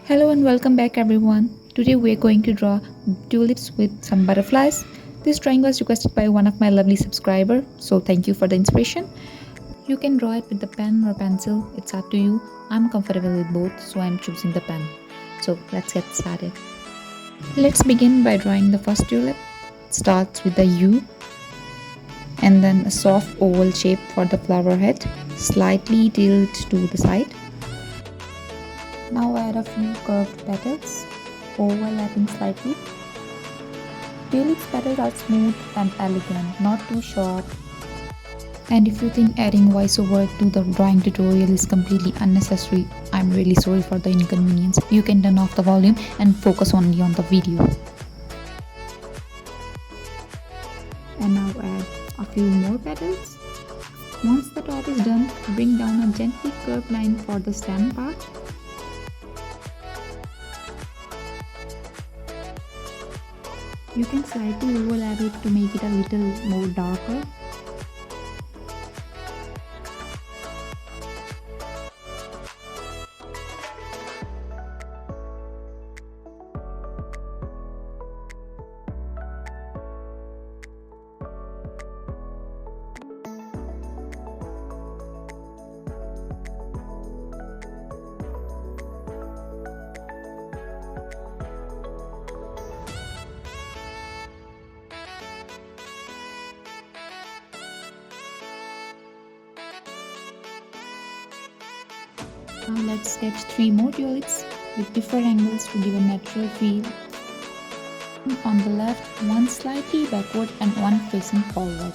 Hello and welcome back everyone. Today we are going to draw tulips with some butterflies. This drawing was requested by one of my lovely subscriber, so thank you for the inspiration. You can draw it with the pen or pencil, it's up to you. I'm comfortable with both, so I'm choosing the pen. So let's get started. Let's begin by drawing the first tulip. It starts with the U and then a soft oval shape for the flower head, slightly tilt to the side. Now add a few curved petals, overlapping slightly. Tulip's petals are smooth and elegant, not too short. And if you think adding voiceover to the drawing tutorial is completely unnecessary, I'm really sorry for the inconvenience. You can turn off the volume and focus only on the video. And now add a few more petals. Once the top is done, bring down a gently curved line for the stem part. You can slightly overlap it to make it a little more darker. Now let's sketch 3 more tulips with different angles to give a natural feel. On the left, one slightly backward and one facing forward.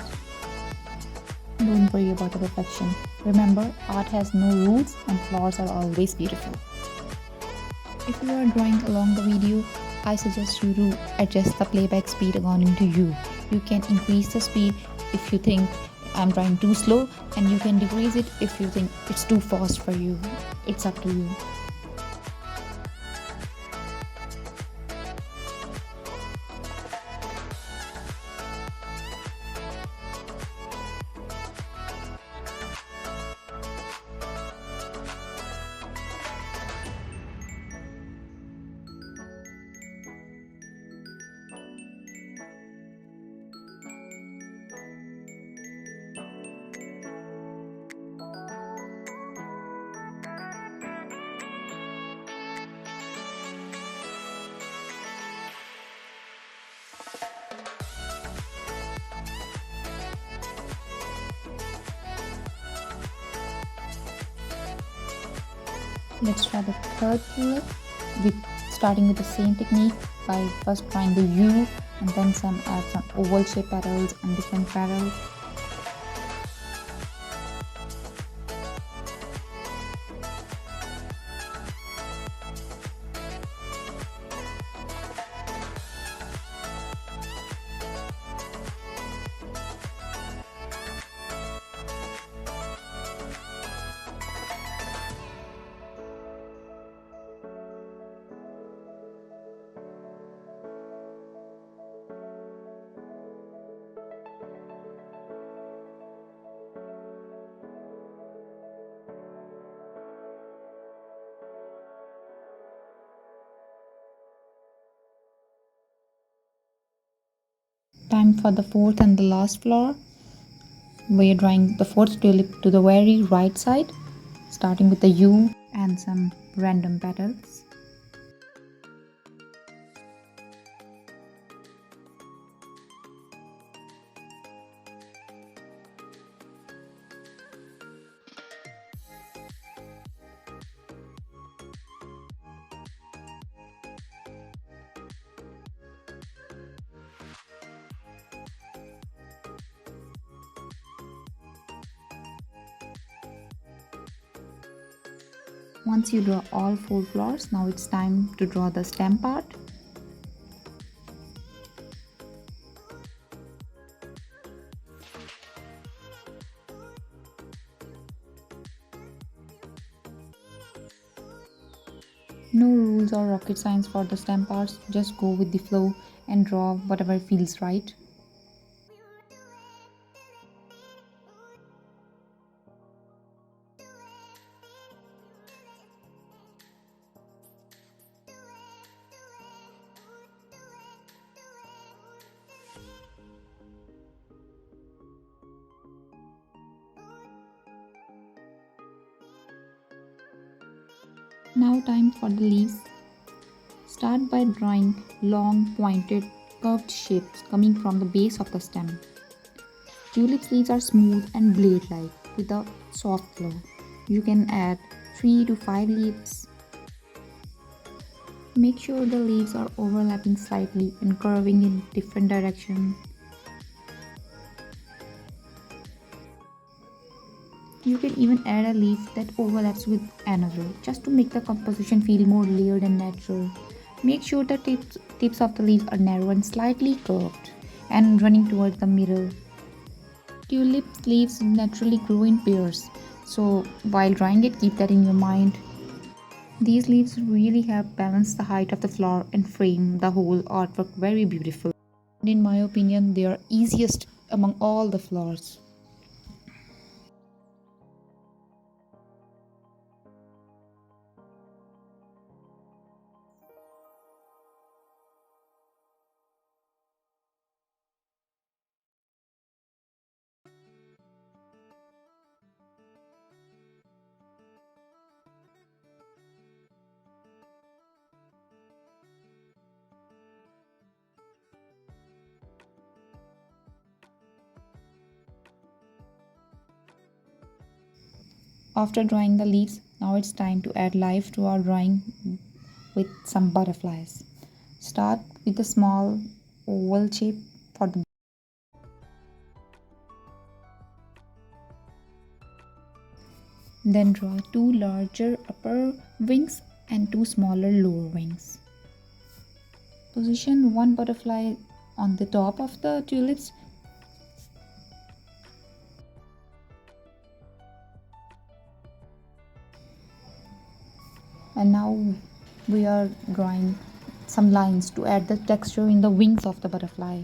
Don't worry about the perfection. Remember, art has no rules and flowers are always beautiful. If you are drawing along the video, I suggest you to adjust the playback speed according to you. You can increase the speed if you think I'm drawing too slow, and you can decrease it if you think it's too fast for you. It's up to you. Let's try the third tulip, starting with the same technique by first drawing the U and then add some oval shaped petals and different petals. Time for the fourth and the last flower. We are drawing the fourth tulip to the very right side, starting with the U and some random petals. Once you draw all 4 flowers, now it's time to draw the stem part. No rules or rocket science for the stem parts, just go with the flow and draw whatever feels right. Now time for the leaves. Start by drawing long, pointed, curved shapes coming from the base of the stem. Tulip leaves are smooth and blade-like with a soft flow. You can add 3 to 5 leaves. Make sure the leaves are overlapping slightly and curving in different directions. You can even add a leaf that overlaps with another just to make the composition feel more layered and natural. Make sure the tips of the leaves are narrow and slightly curved and running towards the middle. Tulip leaves naturally grow in pairs, so while drawing it, keep that in your mind. These leaves really help balance the height of the flower and frame the whole artwork very beautiful. And in my opinion, they are easiest among all the flowers. After drawing the leaves, now it's time to add life to our drawing with some butterflies. Start with a small oval shape for the then draw two larger upper wings and two smaller lower wings. Position one butterfly on the top of the tulips and now we are drawing some lines to add the texture in the wings of the butterfly.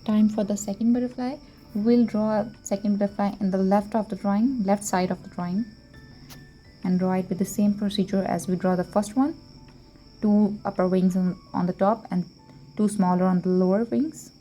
Time for the second butterfly. We'll draw a second butterfly in the left side of the drawing, and draw it with the same procedure as we draw the first one. Two upper wings on the top and two smaller on the lower wings.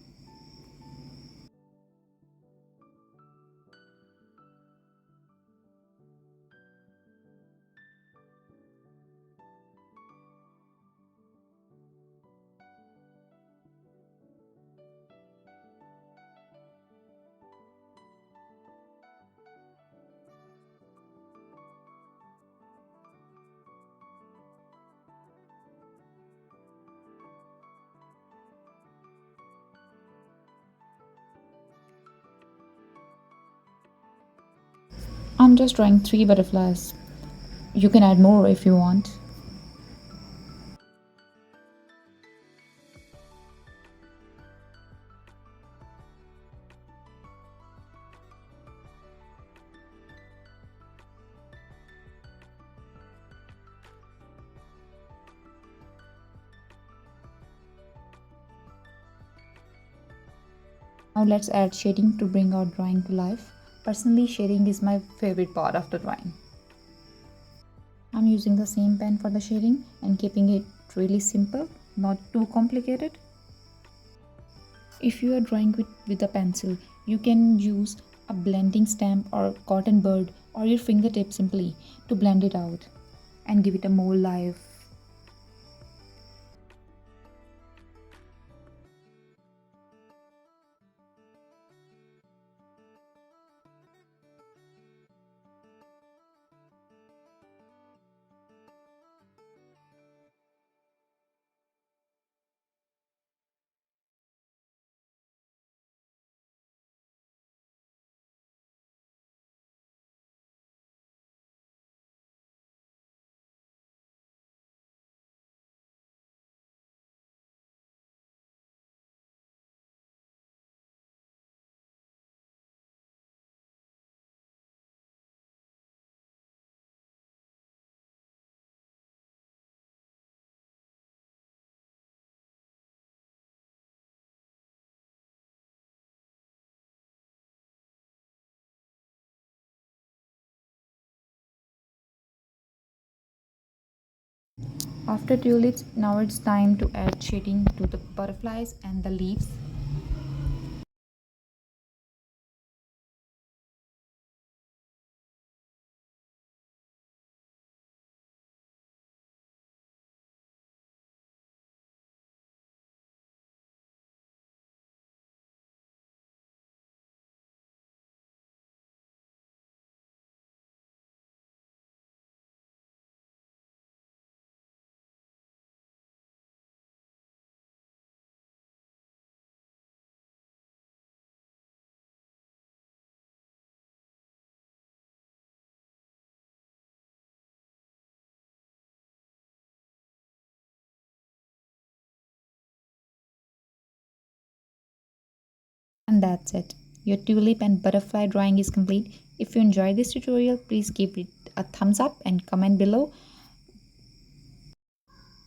I'm just drawing three butterflies. You can add more if you want. Now let's add shading to bring our drawing to life. Personally, shading is my favorite part of the drawing. I'm using the same pen for the shading and keeping it really simple, not too complicated. If you are drawing with a pencil, you can use a blending stamp or cotton bud or your fingertip simply to blend it out and give it a more life. After tulips, now it's time to add shading to the butterflies and the leaves. And that's it. Your tulip and butterfly drawing is complete. If you enjoyed this tutorial, please give it a thumbs up and comment below.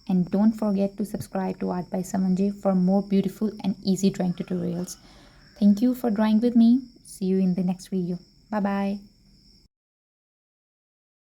And don't forget to subscribe to Art by Samanj for more beautiful and easy drawing tutorials. Thank you for drawing with me. See you in the next video. Bye bye.